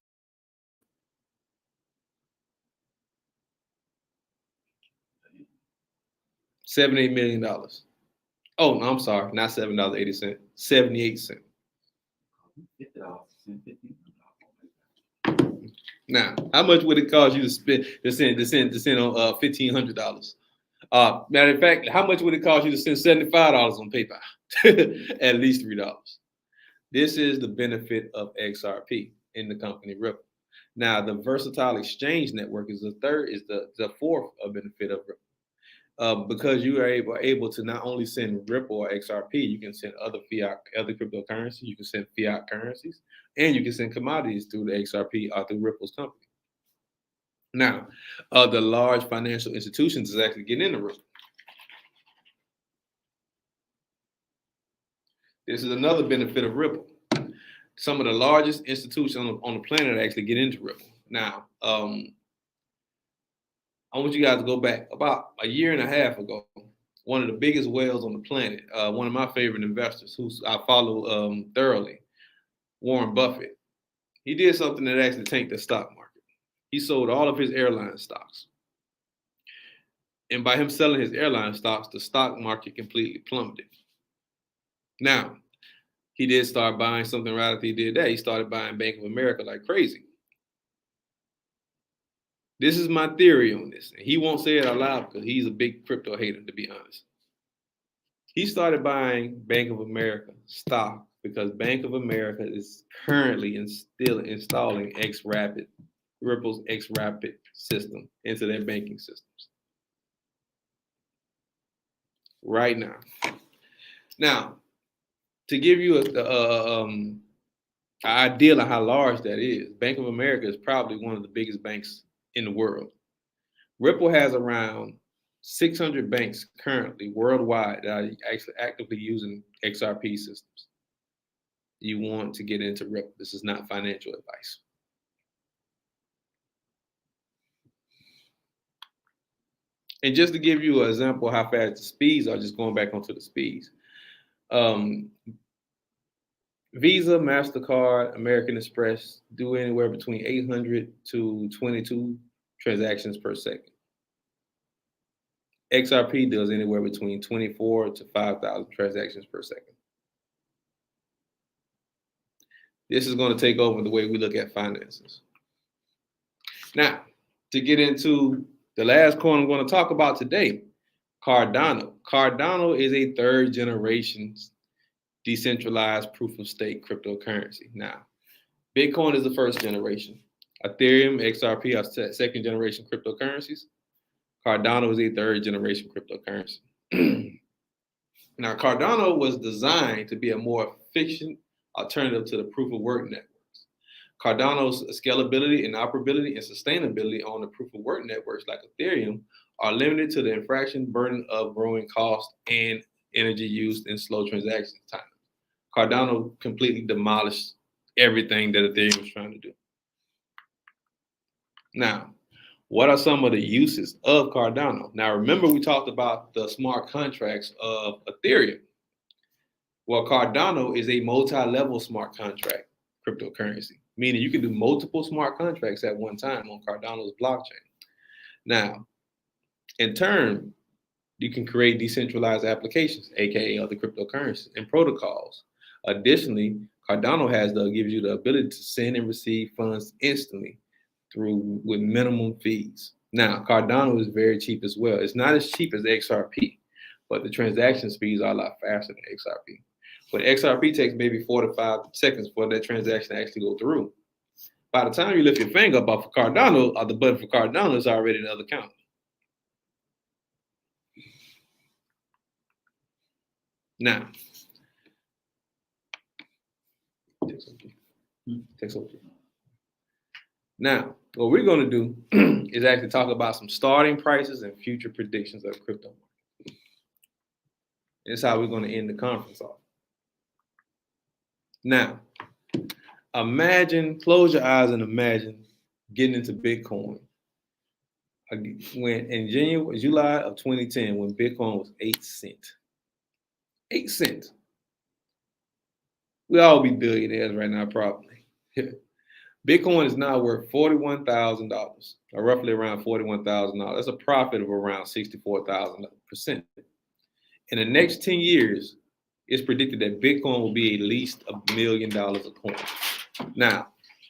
$78 million. Oh, no, I'm sorry, not $7.80, 78 cents. Now, how much would it cost you to send on $1,500? Matter of fact, how much would it cost you to send $75 on PayPal? At least $3. This is the benefit of XRP in the company Ripple. Now, the versatile exchange network is the fourth benefit of Ripple. Because you are able to not only send Ripple or XRP, you can send other cryptocurrencies, you can send fiat currencies, and you can send commodities through the XRP or through Ripple's company. Now, the large financial institutions is actually getting into Ripple. This is another benefit of Ripple. Some of the largest institutions on the planet actually get into Ripple. Now, I want you guys to go back about a year and a half ago. One of the biggest whales on the planet, one of my favorite investors, who I follow thoroughly, Warren Buffett. He did something that actually tanked the stock market. He sold all of his airline stocks. And by him selling his airline stocks, the stock market completely plummeted. Now, he did start buying something right after he did that. He started buying Bank of America like crazy. This is my theory on this. He won't say it out loud because he's a big crypto hater, to be honest. He started buying Bank of America stock because Bank of America is currently still installing Ripple's X-Rapid system into their banking systems. Right now. Now, to give you an idea of how large that is, Bank of America is probably one of the biggest banks in the world. Ripple has around 600 banks currently worldwide that are actually actively using XRP systems. you want to get into Ripple. This is not financial advice. And just to give you an example of how fast the speeds are, just going back onto the speeds. Visa, MasterCard, American Express do anywhere between 800 to 22 transactions per second. XRP does anywhere between 24 to 5,000 transactions per second. This is going to take over the way we look at finances. Now, to get into the last coin I'm going to talk about today, Cardano. Cardano is a third generation decentralized proof of stake cryptocurrency. Now, Bitcoin is the first generation. Ethereum, XRP are second generation cryptocurrencies. Cardano is a third generation cryptocurrency. Now, Cardano was designed to be a more efficient alternative to the proof of work networks. Cardano's scalability, interoperability, and sustainability on the proof of work networks like Ethereum are limited to the infraction burden of growing cost and energy used in slow transaction time. Cardano completely demolished everything that Ethereum was trying to do. Now, what are some of the uses of Cardano? Now, remember we talked about the smart contracts of Ethereum. Well, Cardano is a multi-level smart contract cryptocurrency, meaning you can do multiple smart contracts at one time on Cardano's blockchain. Now, in turn, you can create decentralized applications, aka other cryptocurrencies and protocols. Additionally, Cardano gives you the ability to send and receive funds instantly with minimum fees. Now, Cardano is very cheap as well. It's not as cheap as XRP, but the transaction speeds are a lot faster than XRP. But XRP takes maybe 4 to 5 seconds for that transaction to actually go through. By the time you lift your finger up off of Cardano, or the button for Cardano is already in the other account. Now, Now, what we're going to do is actually talk about some starting prices and future predictions of crypto market. That's how we're going to end the conference off. Now, close your eyes and imagine getting into Bitcoin. When in July of 2010, when Bitcoin was 8 cents. 8 cents. We'll all be billionaires right now, probably. Bitcoin is now worth $41,000, or roughly around $41,000. That's a profit of around 64,000%. In the next 10 years, it's predicted that Bitcoin will be at least $1 million a coin. Now,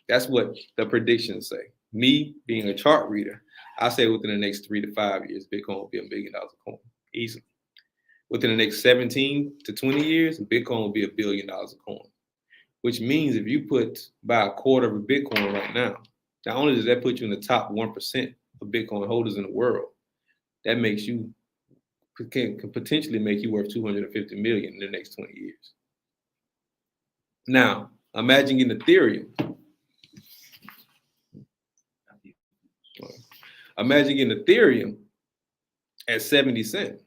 that's what the predictions say. Me being a chart reader, I say within the next 3 to 5 years, Bitcoin will be $1 million a coin, easily. Within the next 17 to 20 years, Bitcoin will be $1 billion a coin. Which means if you buy a quarter of a Bitcoin right now, not only does that put you in the top 1% of Bitcoin holders in the world, that can potentially make you worth $250 million in the next 20 years. Now, imagine getting Ethereum. Imagine getting Ethereum at 70 cents.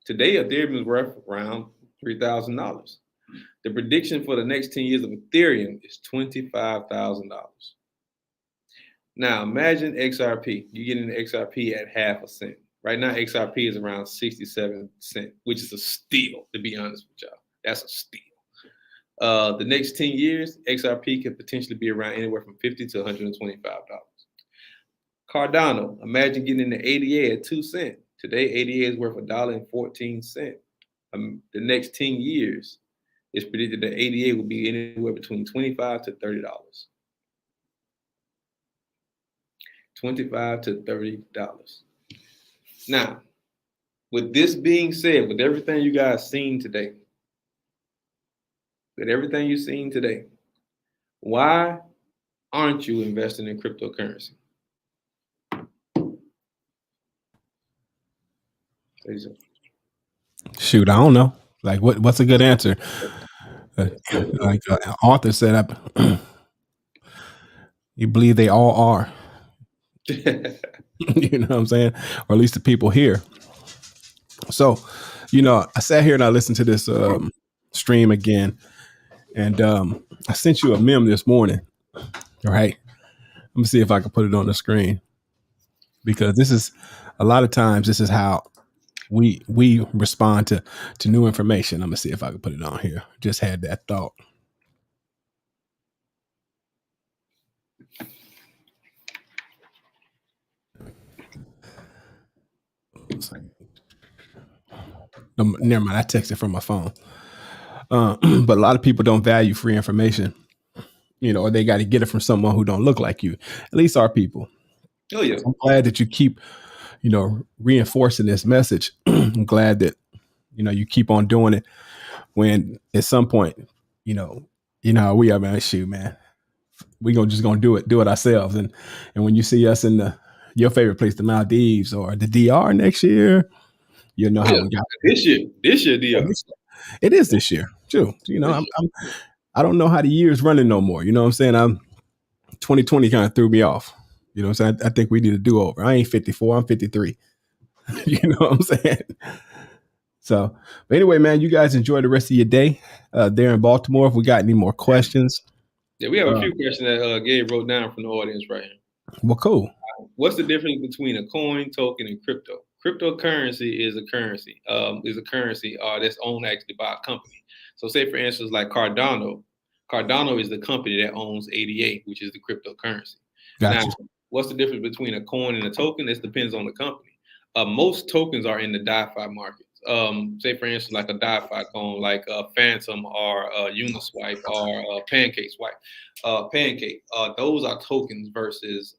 Today, Ethereum is worth around $3,000. The prediction for the next 10 years of Ethereum is $25,000. Now, imagine XRP. You're getting XRP at half a cent. Right now, XRP is around 67 cents, which is a steal, to be honest with y'all. That's a steal. The next 10 years, XRP could potentially be around anywhere from $50 to $125. Cardano, imagine getting the ADA at 2 cents. Today, ADA is worth $1.14. The next 10 years, it's predicted that ADA will be anywhere between $25 to $30. $25 to $30. Now, with this being said, with everything you guys seen today, why aren't you investing in cryptocurrency? Shoot, I don't know. Like, what's a good answer? Like author said, you believe they all are. You know what I'm saying? Or at least the people here. So, I sat here and I listened to this stream again, And I sent you a meme this morning. All right. Let me see if I can put it on the screen, because this is a lot of times this is how we respond to new information. I'm gonna see if I can put it on here. Just had that thought. Never mind. I texted from my phone. But a lot of people don't value free information, or they got to get it from someone who don't look like you. At least our people. Oh yeah. I'm glad that you keep, reinforcing this message. I'm glad that, you keep on doing it when at some point, how we are, man. Shoot, man. We gonna do it ourselves. And when you see us in your favorite place, the Maldives or the DR next year, you'll know how we got this year, DR. It is this year too. I don't know how the year's running no more. You know what I'm saying? 2020 kind of threw me off. You know what I'm saying? I think we need a do-over. I ain't 54, I'm 53. You know what I'm saying? So, but anyway, man, you guys enjoy the rest of your day there in Baltimore. If we got any more questions. Yeah, we have a few questions that Gabe wrote down from the audience right here. Well, cool. What's the difference between a coin, token, and crypto? Cryptocurrency is a currency. That's owned actually by a company. So, say for instance, like Cardano. Cardano is the company that owns ADA, which is the cryptocurrency. Gotcha. Now, what's the difference between a coin and a token? This depends on the company. Most tokens are in the DeFi market. Say for instance, like a DeFi coin, like Phantom or Uniswap or Pancake Swipe. Pancake. Those are tokens versus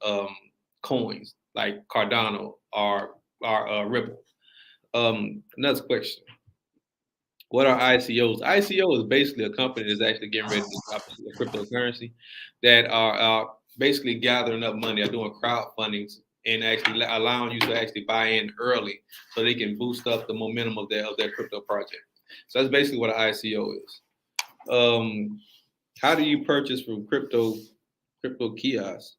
coins like Cardano or Ripple. Another question. What are ICOs? ICO is basically a company that's actually getting ready to drop a cryptocurrency that are basically gathering up money, are doing crowdfundings and actually allowing you to actually buy in early so they can boost up the momentum of their crypto project. So that's basically what an ICO is. How do you purchase from crypto kiosks?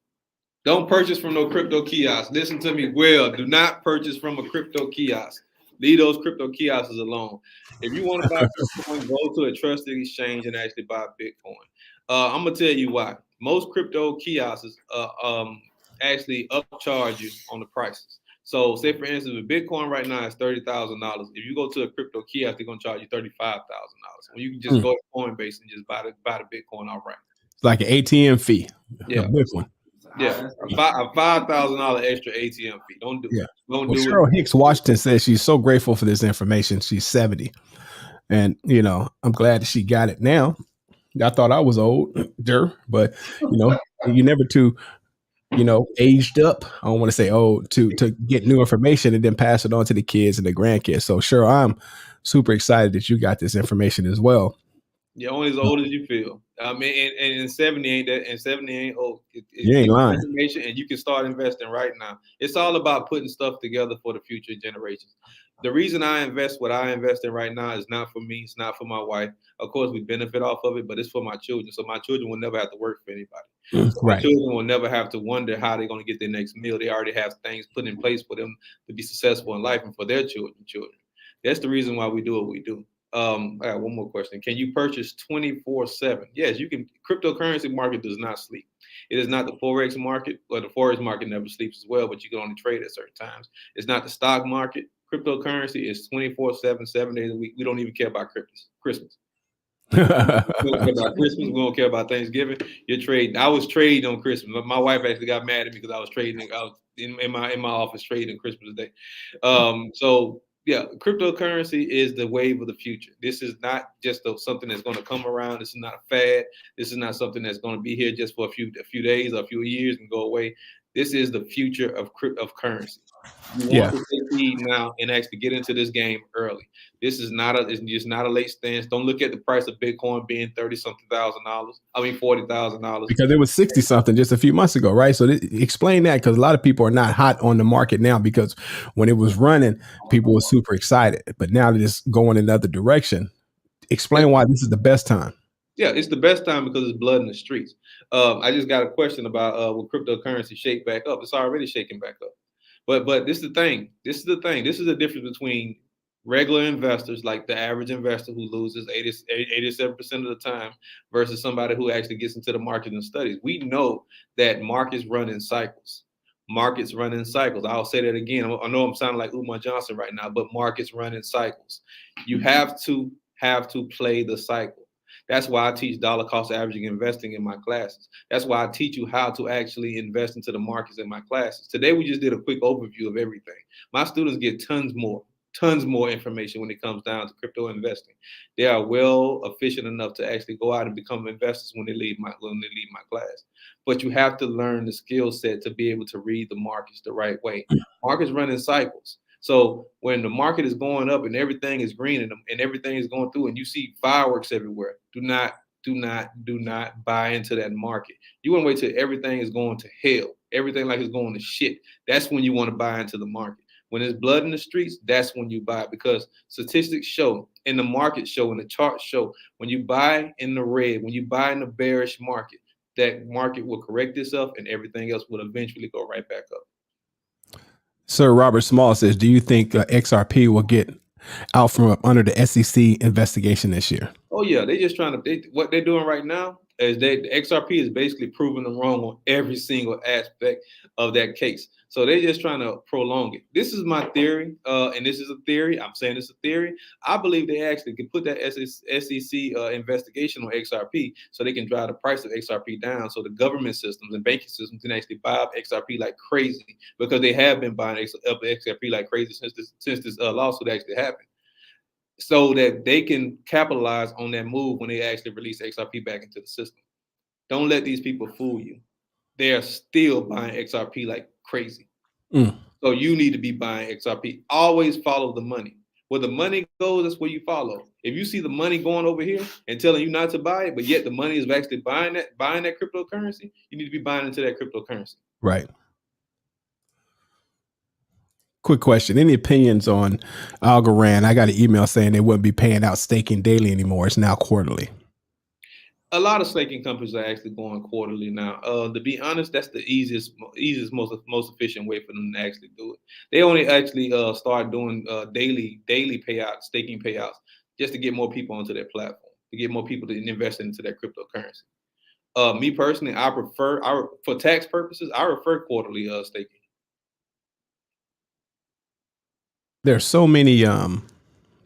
Don't purchase from no crypto kiosk. Listen to me well. Do not purchase from a crypto kiosk. Leave those crypto kiosks alone. If you want to buy Bitcoin, go to a trusted exchange and actually buy Bitcoin. I'm gonna tell you why. Most crypto kiosks actually upcharge you on the prices. So, say for instance, if Bitcoin right now is $30,000, if you go to a crypto kiosk, they're gonna charge you $35,000. When you can just go to Coinbase and just buy the Bitcoin outright. It's like an ATM fee. Yeah, a big one. Yeah, a $5,000 extra ATM fee. Don't do it. Don't do Cheryl it. Hicks Washington says she's so grateful for this information. She's 70. And, I'm glad that she got it now. I thought I was older, but, you never too, aged up. I don't want to say old to get new information and then pass it on to the kids and the grandkids. So, Cheryl, I'm super excited that you got this information as well. You're only as old as you feel. I mean, and 70 ain't that, and 70 ain't old. You ain't lying. Information, and you can start investing right now. It's all about putting stuff together for the future generations. The reason I invest what I invest in right now is not for me. It's not for my wife. Of course, we benefit off of it, but it's for my children. So my children will never have to work for anybody. So my children will never have to wonder how they're going to get their next meal. They already have things put in place for them to be successful in life and for their children. That's the reason why we do what we do. I got one more question. Can you purchase 24/7? Yes, you can. Cryptocurrency market does not sleep. It is not the Forex market, or the Forex market never sleeps as well, but you can only trade at certain times. It's not the stock market. Cryptocurrency is 24/7, 7 days a week. We don't even care about Christmas. We don't care about Christmas. We don't care about Thanksgiving. You're trading. I was trading on Christmas. My wife actually got mad at me because I was trading. I was in my office trading Christmas Day. So yeah, cryptocurrency is the wave of the future. This is not just something that's going to come around. This is not a fad. This is not something that's going to be here just for a few days or a few years and go away. This is the future of currency. You want to take heed now and actually get into this game early. This is it's just not a late stance. Don't look at the price of Bitcoin being $30-something thousand. I mean $40,000. Because it was 60 something just a few months ago, right? So explain that, because a lot of people are not hot on the market now, because when it was running, people were super excited. But now that it's going in another direction, explain why this is the best time. Yeah, it's the best time because it's blood in the streets. I just got a question about will cryptocurrency shake back up? It's already shaking back up. But this is the thing. This is the difference between Regular investors, like the average investor who loses 87% of the time versus somebody who actually gets into the market and studies. We know that markets run in cycles. Markets run in cycles. I'll say that again. I know I'm sounding like Umar Johnson right now, but markets run in cycles. You have to play the cycle. That's why I teach dollar cost averaging investing in my classes. That's why I teach you how to actually invest into the markets in my classes. Today, we just did a quick overview of everything. My students get tons more information when it comes down to crypto investing. They are well efficient enough to actually go out and become investors when they leave my class. But you have to learn the skill set to be able to read the markets the right way. Markets run in cycles. So when the market is going up and everything is green and everything is going through and you see fireworks everywhere, do not buy into that market. You want to wait till everything is going to hell, everything like it's going to shit. That's when you want to buy into the market. When there's blood in the streets, that's when you buy, because statistics show, and the market show, and the charts show, when you buy in the red, when you buy in the bearish market, that market will correct itself and everything else will eventually go right back up. Sir Robert Small says, do you think XRP will get out from under the SEC investigation this year? Oh yeah, they just trying to. What they're doing right now is the XRP is basically proving them wrong on every single aspect of that case. So they're just trying to prolong it. This is my theory, and this is a theory. I'm saying it's a theory. I believe they actually can put that SEC investigation on XRP so they can drive the price of XRP down, so the government systems and banking systems can actually buy up XRP like crazy, because they have been buying up XRP like crazy since this lawsuit actually happened, so that they can capitalize on that move when they actually release XRP back into the system. Don't let these people fool you. They are still buying XRP like crazy. So you need to be buying XRP. Always follow the money. Where the money goes, that's where you follow. If you see the money going over here and telling you not to buy it, but yet the money is actually buying that cryptocurrency, you need to be buying into that cryptocurrency. Right. Quick question. Any opinions on Algorand? I got an email saying they wouldn't be paying out staking daily anymore. It's now quarterly. A lot of staking companies are actually going quarterly now. To be honest, that's the easiest, most efficient way for them to actually do it. They only actually start doing daily payouts, staking payouts, just to get more people onto their platform, to get more people to invest into that cryptocurrency. Me personally, for tax purposes, I prefer quarterly staking. There's so many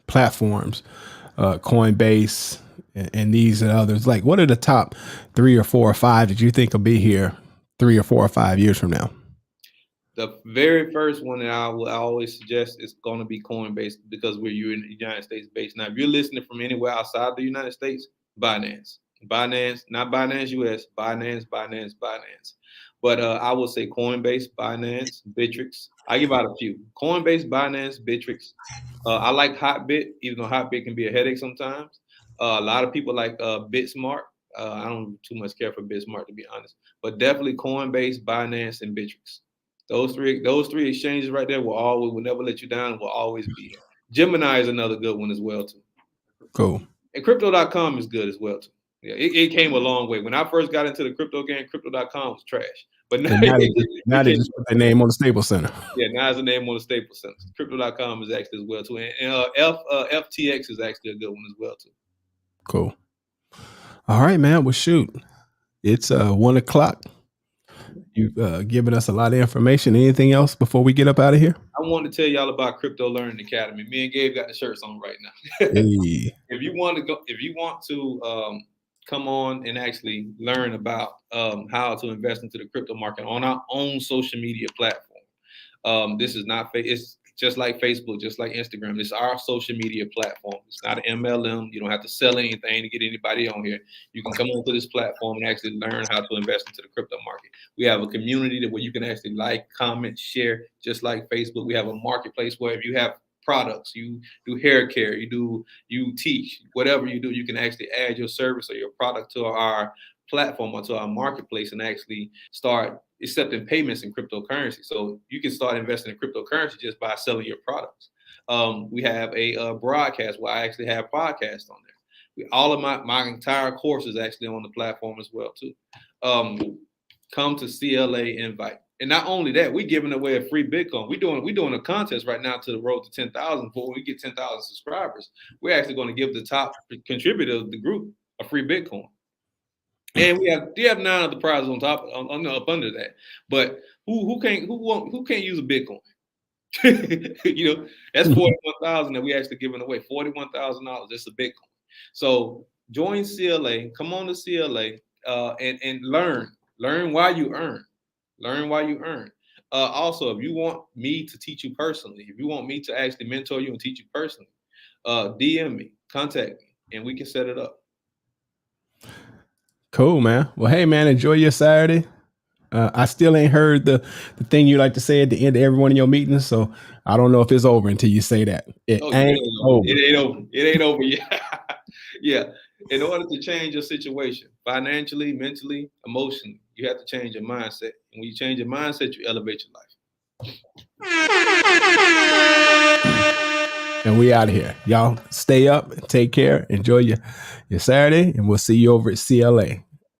platforms, Coinbase and these and others. Like, what are the top 3 or 4 or 5 that you think will be here 3 or 4 or 5 years from now? The very first one that I will always suggest is going to be Coinbase, because you're in the United States based. Now, if you're listening from anywhere outside the United States, Binance, not Binance US, Binance. But I will say Coinbase, Binance, Bittrex. I give out a few: Coinbase, Binance, Bittrex. I like Hotbit, even though Hotbit can be a headache sometimes. A lot of people like BitSmart. I don't too much care for BitSmart, to be honest, but definitely Coinbase, Binance, and Bittrex. Those three exchanges right there will never let you down. Will always be here. Gemini is another good one as well too. Cool. And Crypto.com is good as well too. Yeah, it came a long way. When I first got into the crypto game, Crypto.com was trash. But now they just put their name on the Staples Center. Yeah, now it's a name on the Staples Center. Crypto.com is actually as well too. And FTX is actually a good one as well too. Cool. All right, man. Well, shoot. It's 1 o'clock. You've given us a lot of information. Anything else before we get up out of here? I want to tell y'all about Crypto Learning Academy. Me and Gabe got the shirts on right now. Hey. If you want to come on and actually learn about how to invest into the crypto market on our own social media platform. This is not it's just like Facebook, just like Instagram. It's our social media platform. It's not an MLM. You don't have to sell anything to get anybody on here. You can come onto this platform and actually learn how to invest into the crypto market. We have a community where you can actually like, comment, share, just like Facebook. We have a marketplace where if you have products, you do hair care, you teach, whatever you do, you can actually add your service or your product to our platform or to our marketplace and actually start accepting payments in cryptocurrency. So you can start investing in cryptocurrency just by selling your products. We have a broadcast where I actually have podcasts on there. All of my entire course is actually on the platform as well too. Come to CLA Invite. And not only that, we're giving away a free Bitcoin. We're doing a contest right now to the road to 10,000. Before we get 10,000 subscribers, we're actually going to give the top contributor of the group a free Bitcoin. And we have 9 other prizes on top up under that. But who can't use a Bitcoin? That's 41,000 that we actually giving away. $41,000. That's a Bitcoin. So join CLA. Come on to CLA and learn why you earn. Learn why you earn. Also, if you want me to teach you personally, if you want me to actually mentor you and teach you personally, DM me, contact me, and we can set it up. Cool, man. Well, hey, man, enjoy your Saturday. I still ain't heard the thing you like to say at the end of every one of your meetings, so I don't know if it's over until you say that. It ain't over. It ain't over. It ain't over yet. Yeah. In order to change your situation, financially, mentally, emotionally, you have to change your mindset. And when you change your mindset, you elevate your life. And we out of here. Y'all stay up, take care, enjoy your Saturday, and we'll see you over at CLA.